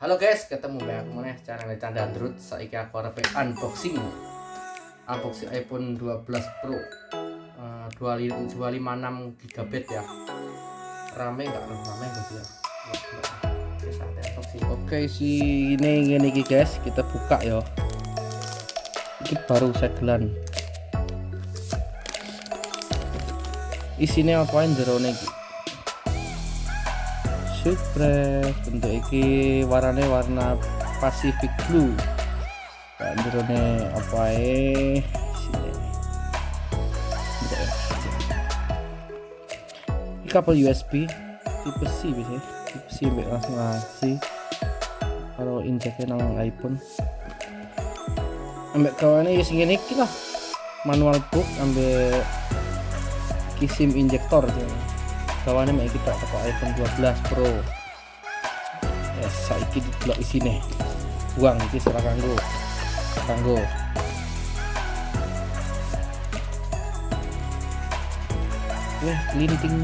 Halo guys, ketemu bae aku meneh channel Canda Android. Saiki aku arep unboxing iPhone 12 Pro 256 GB ya. Rame gitu ya. Oke, ini iki guys, kita buka ya. Ini baru segelan. Isinya apain jerone iki? Surprise, bentuk iki warnanya warna Pacific Blue. Jerone apa ini kabel USB tipe C bisa tipe C langsung ngasih kalau injeknya nang iPhone ambek kawannya ya sing ngene iki lah, manual book ambek SIM injektor kawannya mek kita toko iPhone 12 Pro ya. Saiki didelok isine buang iki ora kanggo linting.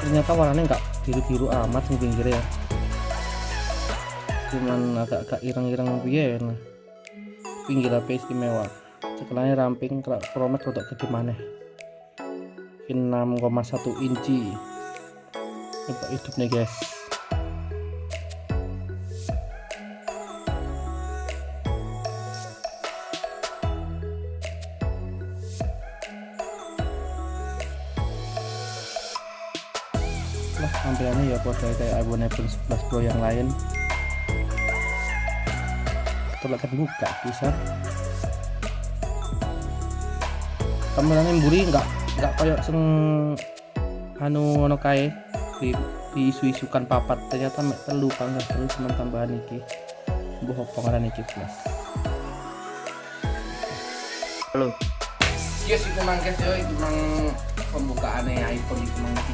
Ternyata warnanya enggak biru-biru amat nih pinggirnya ya, cuman agak-agak ireng-ireng piye nah. Pinggir HP istimewa, cekelane ramping, promek rodok gede maneh. 6,1 inci. Coba hidup nih guys. Lah tampilannya ya kayak iPhone 11 Pro yang lain. Kita akan buka bisa. Kameranya mburi enggak kayak sing ono kae di isu-isukan papat, ternyata mek telu panggah terus teman tambahan iki. Mbuh opo ngaran iki Mas. Halo. Yes, itu mang guys yo, itu mang pembukaane iPhone itu mang iki.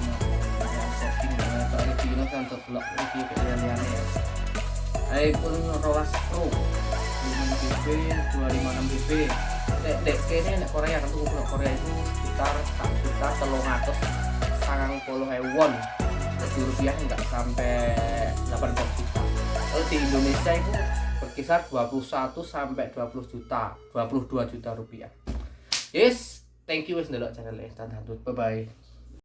Unboxing dari Vino kan untuk vlog iki kalian-kalian ya. iPhone 12 Pro 56 GB 256 GB. Dek kene nek Korea kan tuh Korea itu sekitar 1.390.000 won. Jadi rupiah enggak sampai 18 juta. Kalau di Indonesia itu berkisar 21 sampai 20 juta, 22 juta rupiah. Yes, thank you wis ndelok channel Canda Android. Bye bye.